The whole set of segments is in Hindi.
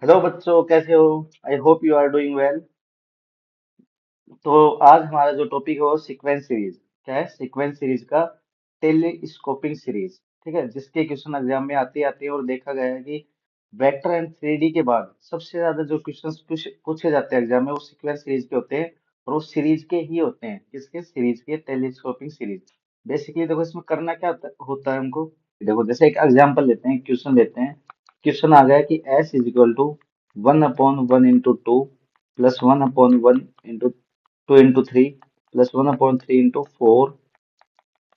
हेलो बच्चों, कैसे हो? I hope you are doing well. तो आज हमारा जो टॉपिक है वो सीक्वेंस सीरीज। क्या है? सीक्वेंस सीरीज का टेलीस्कोपिंग सीरीज। ठीक है, जिसके क्वेश्चन एग्जाम में आते आते हैं और देखा गया है कि वेक्टर एंड 3D के बाद सबसे ज्यादा जो क्वेश्चन पूछे जाते हैं एग्जाम में वो सीक्वेंस सीरीज के होते हैं। और वो सीरीज के ही होते हैं, किसके? सीरीज के, टेलीस्कोपिंग सीरीज। बेसिकली देखो इसमें करना क्या होता है हमको। देखो जैसे एक एग्जाम्पल लेते हैं, क्वेश्चन लेते हैं। क्वेश्चन आ गया कि s is equal to 1/1 into 2 plus 1/1 into 2 into 3 plus 1/3 into 4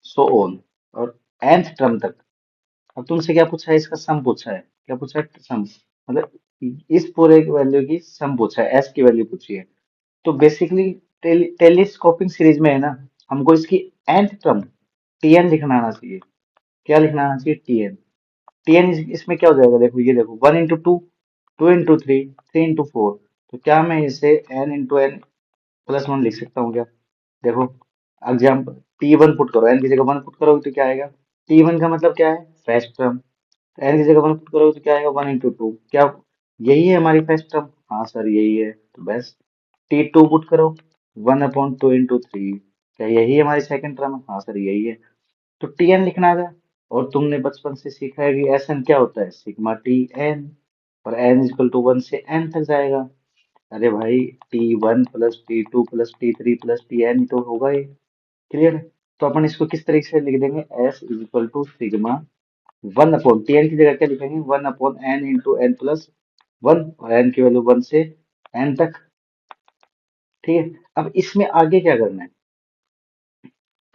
so on, और nth टर्म तक। अब तुमसे क्या पूछा है? इसका सम पूछा है। क्या पूछा है? सम। मतलब इस पूरे वैल्यू की सम पूछा है, s की वैल्यू पूछी है। तो बेसिकली टेलीस्कोपिंग सीरीज में है ना, हमको इसकी nth टर्म tn लिखना आना चाहिए। क्या लिखना आना चाहिए? tn। टीएन इसमें क्या हो जाएगा? देखो ये देखो, 1 इंटू 2, 2 इंटू 3, 3 इंटू 4। तो क्या मैं इसे n इंटू n+1 लिख सकता हूँ क्या? देखो एग्जाम्पल, T1 पुट करो, n की जगह 1 पुट करोगे तो क्या आएगा? T1 का मतलब क्या है? First term. n की जगह 1 पुट करोगे तो क्या आएगा? 1 इंटू 2। क्या यही है हमारी फर्स्ट टर्म? हाँ सर यही है, तो बस T2 पुट करो, 1/2 इंटू 3। क्या यही हमारी सेकंड टर्म है? हाँ सर यही है। तो Tn लिखना है। और तुमने बचपन से सीखा है कि Sn क्या होता है? Sigma Tn। और n इक्वल टू 1 से n तक जाएगा। अरे भाई, T1 plus T2 plus T3 plus Tn तो होगा ही। क्लियर है? तो अपन इसको किस तरीके से लिख देंगे? S is equal to sigma 1/Tn की जगह क्या लिखेंगे? 1/n इंटू n+1, और n की वैल्यू 1 से n तक। ठीक है, अब इसमें आगे क्या करना है?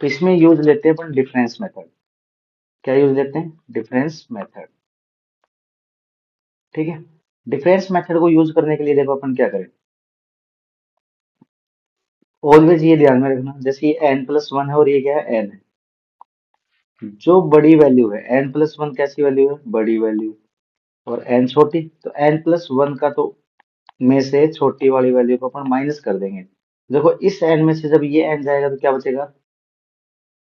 तो इसमें यूज लेते हैं अपन डिफरेंस मेथड। क्या यूज लेते हैं? Difference method. ठीक है, डिफरेंस मेथड को यूज करने के लिए देखो अपन क्या करें। ऑलवेज ये ध्यान में रखना, जैसे ये n+1 है और ये क्या है? n है। जो बड़ी वैल्यू है, n+1 कैसी वैल्यू है? बड़ी वैल्यू। और n छोटी, तो n+1 का तो में से छोटी वाली वैल्यू को अपन माइनस कर देंगे। देखो इस n में से जब ये n जाएगा तो क्या बचेगा?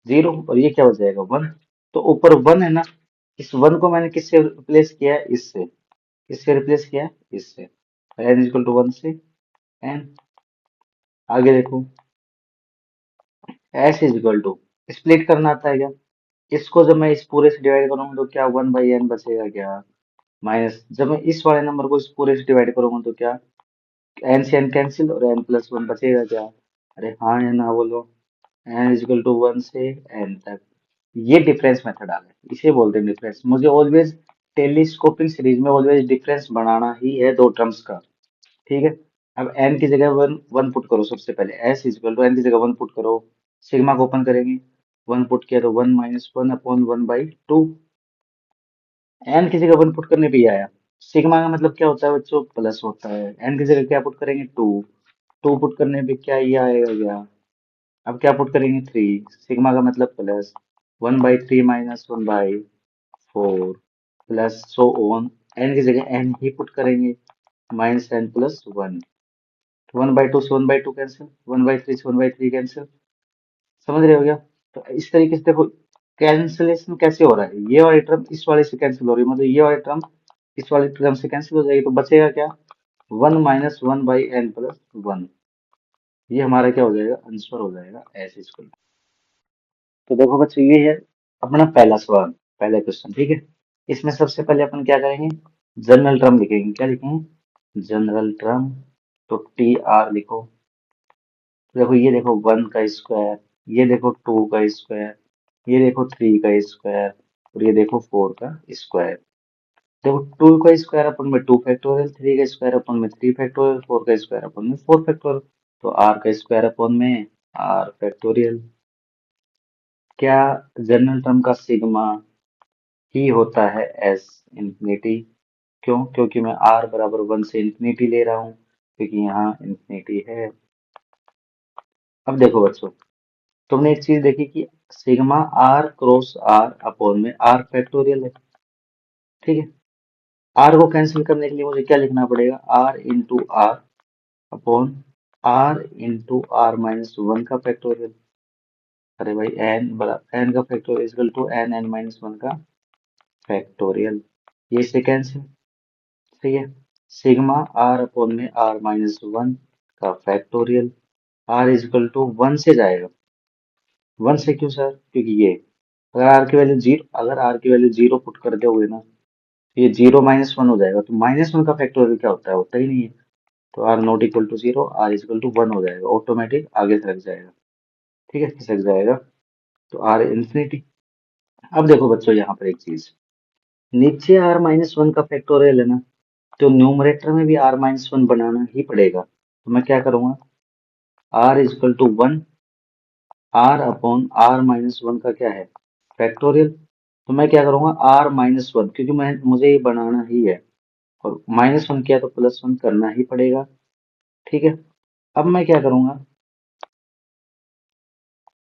0। और ये क्या बचेगा? 1। तो ऊपर 1 है ना, इस 1 को मैंने किससे रिप्लेस किया है? इससे। किससे रिप्लेस किया है? इससे। n इक्वल टू 1 से n। आगे देखो, s is equal to, split करना आता है क्या? इसको जब मैं इस पूरे से डिवाइड करूंगा तो क्या 1/n बचेगा क्या? माइनस, जब मैं इस वाले नंबर को इस पूरे से डिवाइड करूंगा तो क्या? n से n कैंसिल, और n+1 बचेगा क्या? अरे हाँ या ना बोलो। n इज इक्वल टू 1 से n तक। ये डिफरेंस मेथड आ गया, इसे बोलते हैं डिफरेंस। मुझे ऑलवेज टेलीस्कोपिंग सीरीज में ऑलवेज डिफरेंस बनाना ही है दो टर्म्स का। ठीक है, अब n की जगह वन वन पुट करो। सबसे पहले s इक्वल टू n की जगह 1 पुट करो, सिग्मा को ओपन करेंगे। 1 पुट किया तो 1 - 1/1/2। n की जगह 1 पुट करने पे ये आया। सिग्मा का मतलब क्या होता है बच्चों? प्लस होता है। n की जगह क्या पुट करेंगे? 2। 2 पुट करने पे क्या ये आएगा क्या? अब क्या पुट करेंगे? 3। सिग्मा का मतलब plus. 1/3 - 1/4 plus so on. n की जगह n ही पुट करेंगे, -n+1। 1/2 से 1/2 कैंसिल, 1/3 से 1/3 कैंसिल। समझ रहे हो क्या? तो इस तरीके से देखो कैंसिलेशन कैसे हो रहा है। ये वाली टर्म इस वाले से कैंसिल हो रही है, मतलब ये वाली टर्म इस वाली टर्म से कैंसिल हो जाएगी, तो बचेगा क्या? 1 - 1/n+1। ये हमारा क्या हो जाएगा? आंसर हो जाएगा ऐसे इसको। तो देखो बच्चों, ये है अपना पहला सवाल, पहला क्वेश्चन। ठीक है, इसमें सबसे पहले अपन क्या करेंगे? जनरल टर्म लिखेंगे। क्या लिखेंगे? General term. तो TR लिखो। देखो ये देखो 1 का स्क्वायर, ये देखो 2 का स्क्वायर, ये देखो 3 का स्क्वायर, और ये देखो 4 का स्क्वायर। देखो 2 का स्क्वायर अपन में 2 फैक्टोरियल, 3 का स्क्वायर अपन में 3 फैक्टोरियल, 4 का स्क्वायर अपन में 4 फैक्टोरियल। तो r का स्क्वायर अपन में r फैक्टोरियल। क्या जनरल टर्म का सिग्मा ही होता है s इंफिनिटी? क्यों? क्योंकि मैं r बराबर 1 से इंफिनिटी ले रहा हूँ, क्योंकि यहाँ इंफिनिटी है। अब देखो बच्चों, तुमने एक चीज देखी कि sigma r cross r upon में r फैक्टोरियल है। ठीक है, r को कैंसिल करने के लिए मुझे क्या लिखना पड़ेगा? r into r upon r into r - 1 का फैक्टोरियल। अरे भाई n का factorial equal to n n - 1 का फैक्टोरियल। ये इससे कैंसिल। सही है। सिग्मा आर अपॉन में आर माइनस वन का factorial. R is equal to one से जाएगा। वन से क्यों सर? क्योंकि ये अगर आर की वैल्यू जीरो पुट कर दोगे ना, तो ये जीरो माइनस वन हो जाएगा। तो माइनस वन का फैक्टोरियल क्या होता है? होता ही नहीं है। तो r not equal to zero, r is equal to one हो जाएगा, ऑटोमेटिक आगे सरक जाएगा। ठीक है, खिसक जाएगा। तो आर इंफिनिटी। अब देखो बच्चों, यहाँ पर एक चीज, नीचे आर माइनस वन का फैक्टोरियल है ना, तो न्यूमरेटर में भी आर माइनस वन बनाना ही पड़ेगा। तो मैं क्या करूंगा, r is equal to one, r upon r minus one का क्या है? फैक्टोरियल। तो मैं क्या करूंगा, आर माइनस वन, क्योंकि मुझे ये बनाना ही है, और माइनस वन किया तो प्लस वन करना ही पड़ेगा। ठीक है। अब मैं क्या करूंगा,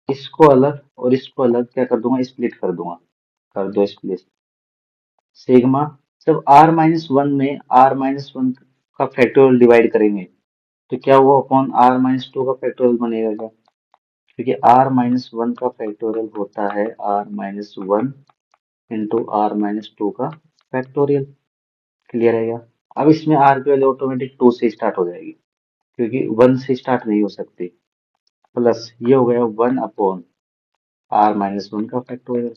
इसको अलग और इसको अलग क्या कर दूंगा, स्प्लिट कर दूंगा। कर दो स्प्लिट। सिग्मा, जब आर माइनस वन में आर माइनस वन का फैक्टोरियल डिवाइड करेंगे, तो क्या वो अपॉन आर माइनस टू का फैक्टोरियल बनेगा क्या? क्योंकि आर माइनस वन का फैक्टोरियल होता है r minus one into r minus two का फैक्टोरियल। क्लियर है क्या? अब इसमें आर की वैल्यू ऑटोमेटिक टू से स्टार्ट हो जाएगी, क्योंकि वन से स्टार्ट नहीं हो सकती। प्लस ये हो गया one upon r minus one का factorial.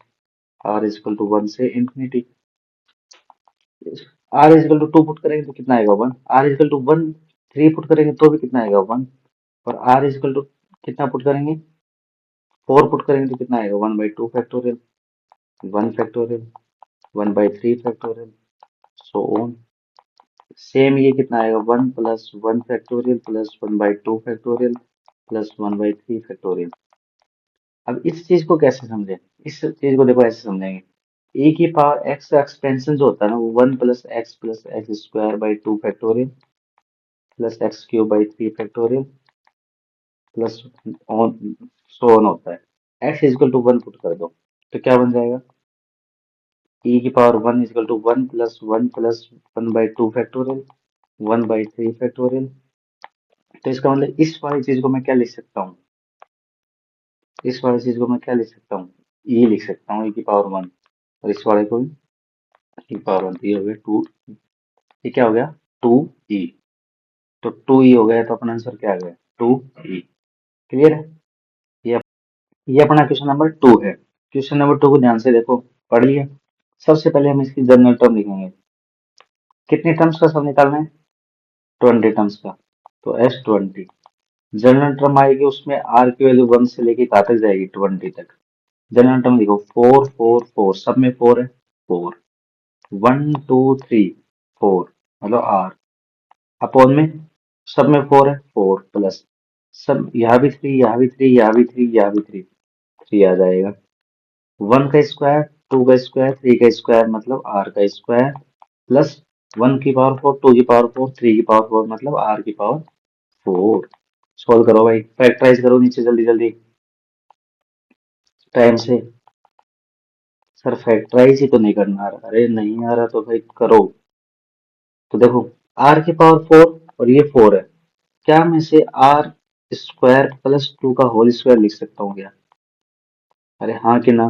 R is equal to one से infinity. R is equal to two put करेंगे तो कितना आएगा? One. R is equal to one three put करेंगे तो भी कितना आएगा? वन। और आर इजकल टू कितना पुट करेंगे? फोर पुट करेंगे तो कितना आएगा? One by two factorial, one factorial, one by three factorial, so on. Same ये कितना आएगा? One plus one factorial plus one by two factorial plus one by three factorial. अब इस चीज को कैसे समझें? इस चीज को देखो ऐसे समझेंगे, ए की पावर एक्स का एक्सपेंशन जो होता है ना, वो one plus x square by two factorial plus x cube by three factorial plus on, so on होता है। X is equal to one put कर दो, तो क्या बन जाएगा? e की power one is equal to one plus one by two factorial one by three factorial. तो इसका मतलब इस वाली चीज को मैं क्या लिख सकता हूँ, इस वाली चीज को मैं क्या लिख सकता हूँ? ई लिख सकता हूँ, e की पावर वन। और इस वाले को e की पावर वन। ये हो गया टू, ये क्या हो गया? टू ई। तो टू ई हो गया, तो अपना आंसर क्या आ गया? To E. क्लियर है? ये ये अपना क्वेश्चन नंबर टू है। क्वेश्चन नंबर टू को ध्यान से देखो, पढ़ लिया। सबसे पहले हम इसकी जनरल टर्म लिखेंगे। कितने टर्म्स का सम निकालना है? 20 टर्म्स का। तो एस ट्वेंटी जनरल टर्म आएगी, उसमें आर की वैल्यू वन से लेके कहाँ तक जाएगी? 20 तक। जनरल टर्म लिखो, फोर फोर फोर, सब में फोर है, four. One two three, four, मतलब आर। अपॉन में सब में फोर है, फोर प्लस सब, यहाँ भी थ्री, यहाँ भी थ्री, यहाँ भी थ्री, यहाँ भी थ्री, थ्री आ जाएगा। वन का स्क्वायर, टू का स्क्वायर, थ्री का स्क्वायर, मतलब आर का स्क्वायर, प्लस वन की पावर फोर, टू की पावर फोर, थ्री की पावर फोर, मतलब आर की पावर फोर। सॉल्व करो भाई, फैक्टराइज करो नीचे जल्दी जल्दी, टाइम से। सर फैक्टराइज ही तो नहीं करना आ रहा। अरे नहीं आ रहा तो भाई करो। तो देखो, आर की पावर फोर और ये फोर है, क्या मैं इसे आर स्क्वायर प्लस टू का होल स्क्वायर लिख सकता हूँ क्या? अरे हाँ कि ना?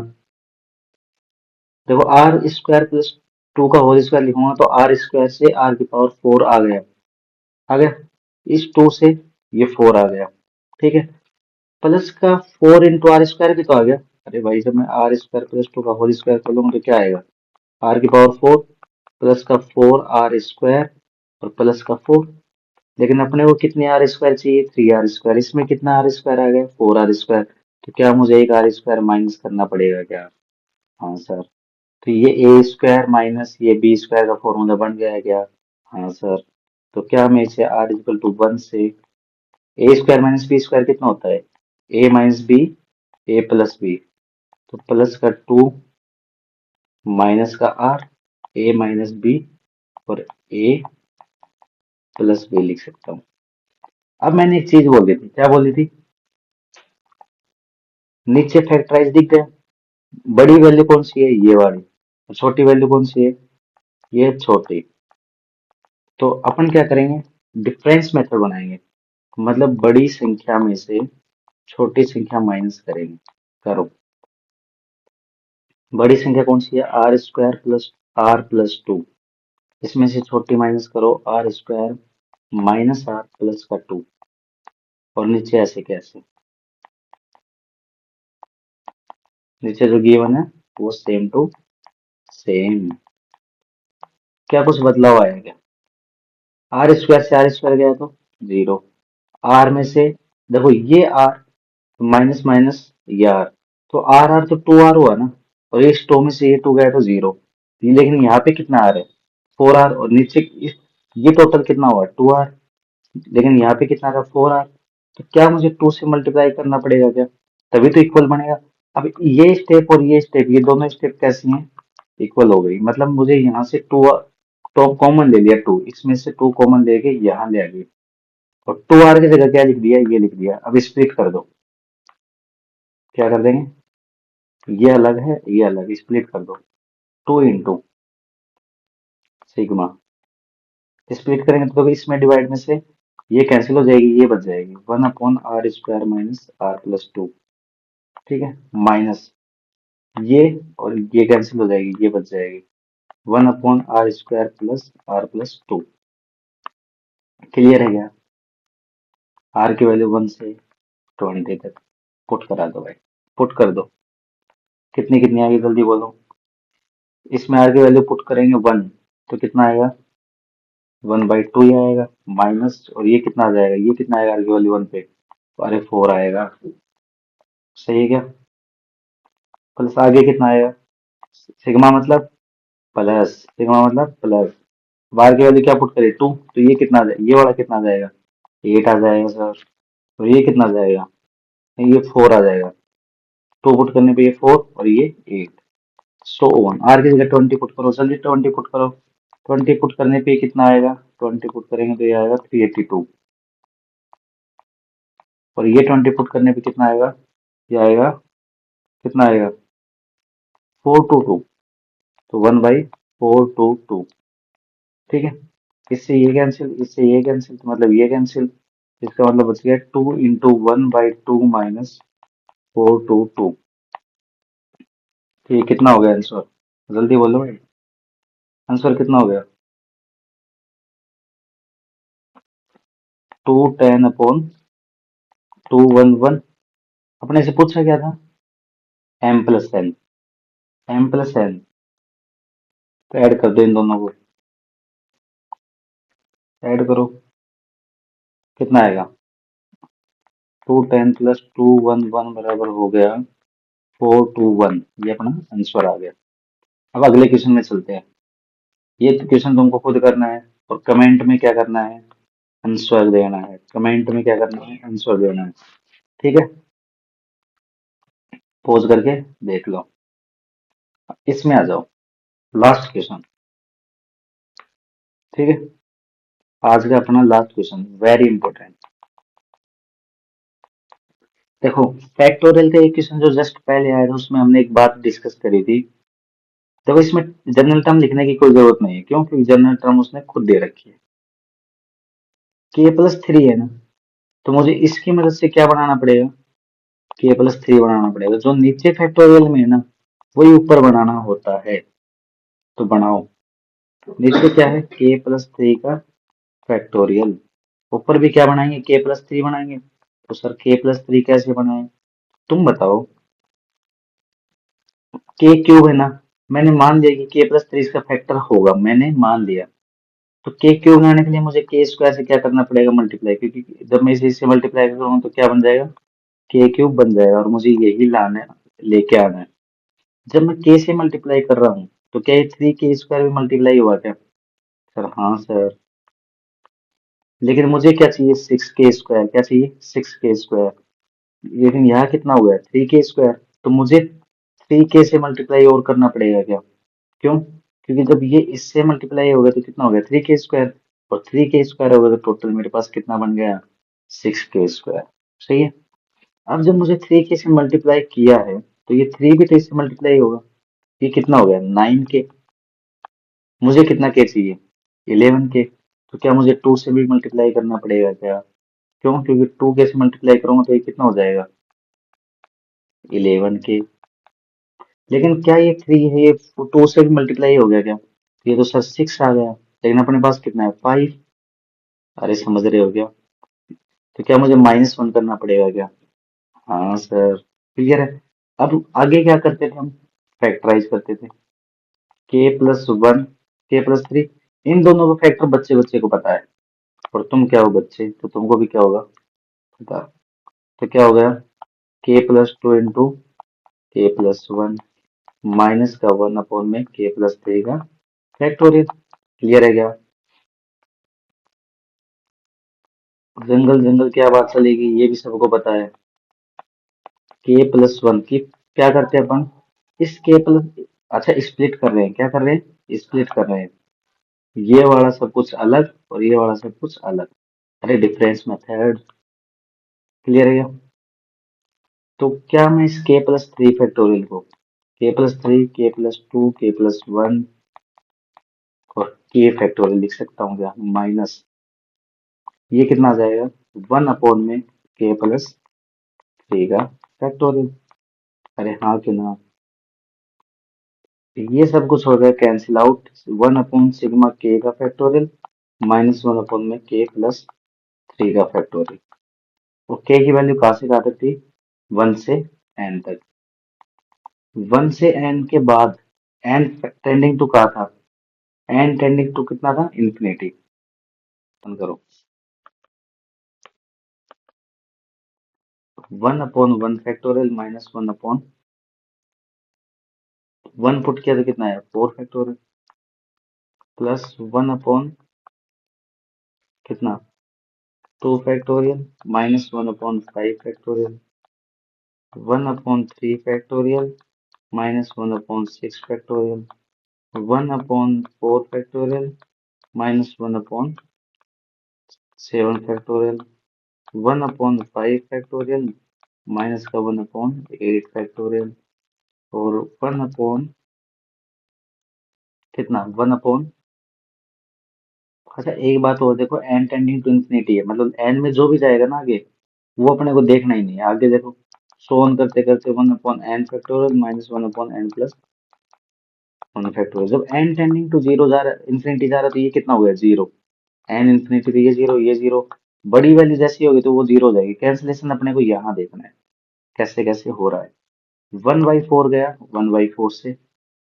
देखो, आर स्क्वायर प्लस टू का होल स्क्वायर लिखूंगा तो आर स्क्वायर से आर की पावर फोर आ गया, आ गया। इस टू से ये फोर आ गया। ठीक है। प्लस का फोर इंटू आर स्क्वायर भी तो आ गया। अरे भाई, जब मैं आर स्क्वायर प्लस टू का होल स्क्वायर कर लूंगा तो क्या आएगा? आर की पावर फोर प्लस का फोर आर स्क्वायर और प्लस का फोर। लेकिन अपने को कितने आर स्क्वायर चाहिए? Three r square. इसमें कितना आर स्क्वायर आ गया? Four r square. तो क्या मुझे एक आर स्क्वायर माइनस करना पड़ेगा क्या? हाँ सर। तो ये ए स्क्वायर माइनस ये बी स्क्वायर का फॉर्मूला बन गया है क्या? हाँ सर। तो क्या मैं इसे आर इक्वल टू वन से, ए स्क्वायर माइनस बी स्क्वायर कितना होता है? ए माइनस बी, ए प्लस बी। तो प्लस का टू माइनस का आर, ए माइनस बी और ए प्लस बी लिख सकता हूँ। अब मैंने एक चीज बोली थी, क्या बोली थी? नीचे फैक्टराइज दिख गया। बड़ी वैल्यू कौन सी है? ये वाली। और छोटी वैल्यू कौन सी है? ये छोटी। तो अपन क्या करेंगे, डिफरेंस मेथड बनाएंगे। मतलब बड़ी संख्या में से छोटी संख्या माइनस करेंगे। करो। बड़ी संख्या कौन सी है? R square plus r plus two. इसमें से छोटी माइनस करो, r square minus r plus का 2, और नीचे ऐसे कैसे, नीचे जो गिवन है वो सेम टू सेम। क्या कुछ बदलाव आया क्या? आर स्क्वायर से आर स्क्वायर गया तो 0। आर में से देखो ये आर माइनस माइनस ये आर, तो आर आर तो 2 आर हुआ ना, और इस 2 में से ये 2 गया तो 0। लेकिन यहाँ पे कितना आर है? 4 आर, और नीचे ये टोटल कितना हुआ? 2 आर। लेकिन यहाँ पे कितना था? 4 आर। तो क्या मुझे 2 से मल्टीप्लाई करना पड़ेगा क्या? तभी तो इक्वल बनेगा। अब ये स्टेप और ये स्टेप, ये दोनों स्टेप कैसी हैं? इक्वल हो गई। मतलब मुझे यहाँ से टू टॉप कॉमन ले लिया, 2 इसमें से 2 कॉमन लेके यहाँ ले आ गई, और 2 आर की जगह क्या लिख दिया? ये लिख दिया। अब स्प्लिट कर दो। क्या कर देंगे? ये अलग है, ये अलग, स्प्लिट कर दो। 2 इंटू सिग्मा। स्प्लिट करेंगे तो इसमें डिवाइड में से ये कैंसिल हो जाएगी, ये बच जाएगी 1/r² माइनस आर प्लस 2। ठीक है, माइनस ये, और ये कैंसिल हो जाएगी, ये बच जाएगी 1/r² plus r plus 2। Clear है क्या? आर की वैल्यू 1 से 20 तक पुट करा दो भाई, पुट कर दो। कितनी कितनी आएगी जल्दी बोलो। इसमें आर की वैल्यू पुट करेंगे 1, तो कितना आएगा? 1/2 ही आएगा, माइनस, और ये कितना आ जाएगा? ये कितना आएगा आर की वैल्यू 1 पे? अरे 4 आएगा। सही है क्या? प्लस आगे कितना आएगा? सिग्मा मतलब प्लस, सिग्मा मतलब प्लस। बार की वैल्यू क्या पुट करें? 2, तो ये कितना आ जाएगा? ये वाला कितना आ जाएगा? 8 आ जाएगा सर। और ये कितना आ जाएगा? ये 4 आ जाएगा। 2 पुट करने पे ये 4 और ये 8। So on. आर की जगह 20 पुट करो, जल्दी 20 पुट करो। 20 पुट करने पे कितना आएगा? 20 पुट करेंगे तो ये आएगा 382। और ये 20 पुट करने पे कितना आएगा? ये आएगा, कितना आएगा? 422। तो 1/422। ठीक है, इससे ये कैंसिल, इससे ये कैंसिल, तो मतलब ये कैंसिल। इसका मतलब बच गया 2 × 1/2 माइनस 422। ये कितना हो गया आंसर? जल्दी बोलो भाई, आंसर कितना हो गया? 210/211। अपने से पूछा क्या था? m+n, m+n। तो ऐड कर दो इन दोनों को, ऐड करो। कितना आएगा? 210 + 211 बराबर हो गया 421। ये अपना आंसर आ गया। अब अगले क्वेश्चन में चलते हैं। ये क्वेश्चन तुमको खुद करना है, और कमेंट में क्या करना है? आंसर देना है। कमेंट में क्या करना है? आंसर देना है। ठीक है, पॉज करके देख लो। इसमें आ जाओ, लास्ट क्वेश्चन। ठीक है, आज का अपना लास्ट क्वेश्चन, वेरी इंपॉर्टेंट। देखो, फैक्टोरियल का एक क्वेश्चन जो जस्ट पहले आया था, उसमें हमने एक बात डिस्कस करी थी। देखो, इसमें जनरल टर्म लिखने की कोई जरूरत नहीं है, क्यों? क्योंकि जनरल टर्म उसने खुद दे रखी है। k+3 है ना, तो मुझे इसकी मदद से क्या बनाना पड़ेगा? k+3 बनाना पड़ेगा। जो नीचे फैक्टोरियल में है ना, वही ऊपर बनाना होता है। तो बनाओ। नीचे क्या है? k+3 का फैक्टोरियल। ऊपर भी क्या बनाएंगे? k+3 बनाएंगे। तो सर k+3 कैसे बनाए? तुम बताओ। k³ है ना, मैंने मान लिया कि k+3 इसका फैक्टर होगा, मैंने मान लिया। तो k³ बनाने के लिए मुझे k² से क्या करना पड़ेगा? मल्टीप्लाई, क्योंकि जब मैं इसे इससे मल्टीप्लाई करूंगा तो क्या बन जाएगा? k³ बन जाएगा, और मुझे यही लाना है, लेके आना है। जब मैं k से मल्टीप्लाई कर रहा हूँ, तो क्या ये 3k² भी मल्टीप्लाई हुआ क्या? सर हाँ सर। लेकिन मुझे क्या चाहिए? 6k²। क्या चाहिए? 6k²। लेकिन यहाँ कितना हो गया? 3k²। तो मुझे 3k से मल्टीप्लाई और करना पड़ेगा क्या? क्यों? क्योंकि जब ये इससे मल्टीप्लाई होगा तो कितना हो गया? 3k²। और 3k² होगा तो टोटल मेरे पास कितना बन गया? 6k²। सही है। अब जब मुझे 3k से मल्टीप्लाई किया है, तो ये 3 भी तो इससे मल्टीप्लाई होगा। ये कितना हो गया? 9k। मुझे कितना k चाहिए? 11k। तो क्या मुझे 2 से भी मल्टीप्लाई करना पड़ेगा क्या? क्यों? क्योंकि 2k से मल्टीप्लाई करूंगा तो ये कितना हो जाएगा? 11k। लेकिन क्या ये 3 है, ये 2 से भी मल्टीप्लाई हो गया क्या? ये तो सर 6 आ गया। लेकिन अपने पास कितना है 5। अरे समझ रहे हो क्या? तो क्या मुझे -1 करना पड़ेगा क्या? हाँ सर, क्लियर है। अब आगे क्या करते थे हम? फैक्टराइज करते थे। k+1, k+3, इन दोनों का फैक्टर बच्चे बच्चे को पता है। और तुम क्या हो बच्चे, तो तुमको भी क्या होगा पता। तो क्या हो गया? k+2 इंटू k+1 माइनस का 1 में k+3 का फैक्टोरियल। क्लियर है क्या? जंगल जंगल क्या बात चलेगी, ये भी सबको पता है। k+1 की क्या करते हैं अपन? इस k प्लस, अच्छा स्प्लिट कर रहे हैं, क्या कर रहे हैं? स्प्लिट कर रहे हैं। ये वाला सब कुछ अलग और ये वाला सब कुछ अलग। अरे डिफरेंस मेथड। क्लियर है क्या? तो क्या मैं इस k+3 फैक्टोरियल को k+3, k+2, k+1 और k फैक्टोरियल लिख सकता हूँ क्या? माइनस ये कितना आ जाएगा? 1 में k+3 का फैक्टोरियल। अरे हाँ क्यों ना। ये सब कुछ हो गया कैंसिल आउट। 1/सिग्मा k का फैक्टोरियल -1 में k+3 का फैक्टोरियल। और k की वैल्यू कहाँ से कहाँ तक थी? 1 से n तक। 1 से n के बाद n टेंडिंग टू कहाँ था? n टेंडिंग टू कितना था? इंफिनिटी। करो 1/1 फैक्टोरियल -1/1 पुट किया तो कितना है? 4 फैक्टोरियल प्लस 1 कितना? 2 factorial -1/5 factorial 1/3 factorial -1/6 factorial 1/4 factorial -1/7 factorial 1/5 factorial minus का 1/8 फैक्टोरियल और 1 कितना? 1 अच्छा एक बात और देखो, एन टेंडिंग टू इंफिनिटी है, मतलब एन में जो भी जाएगा ना आगे, वो अपने को देखना ही नहीं है। आगे देखो, सो ऑन करते करते 1/n फैक्टोरियल -1/n+1 फैक्टोरियल। जब एन टेंडिंग टू जीरो जा रहा है, इंफिनिटी जा रहा है, तो ये कितना हो गया? जीरो। एन इंफिनिटी तो ये जीरो, ये जीरो। बड़ी वैल्यू जैसी होगी तो वो जीरो हो जाएगी। कैंसिलेशन अपने को यहाँ देखना है कैसे कैसे हो रहा है। 1/4 गया 1/4 से,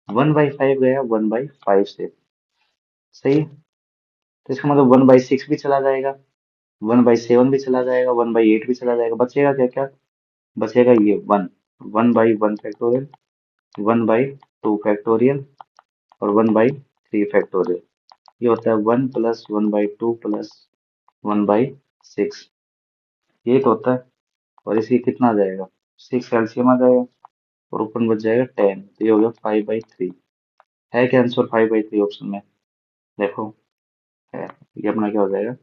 1/5 गया 1/5 से। सही है। तो इसका मतलब 1/6 भी चला जाएगा, 1/7 भी चला जाएगा, 1/8 भी चला जाएगा। बचेगा क्या क्या? बचेगा ये 1, 1/1 फैक्टोरियल, 1/2 फैक्टोरियल और 1/3 फैक्टोरियल। ये होता है 1 + 1/2 + 1/6। ये तो होता है। और इसकी कितना आ जाएगा? 6 एलसीएम आ जाएगा और ऊपर बच जाएगा 10। तो ये हो गया 5/3। है क्या आंसर 5/3 ऑप्शन में? देखो है। ये अपना क्या हो जाएगा?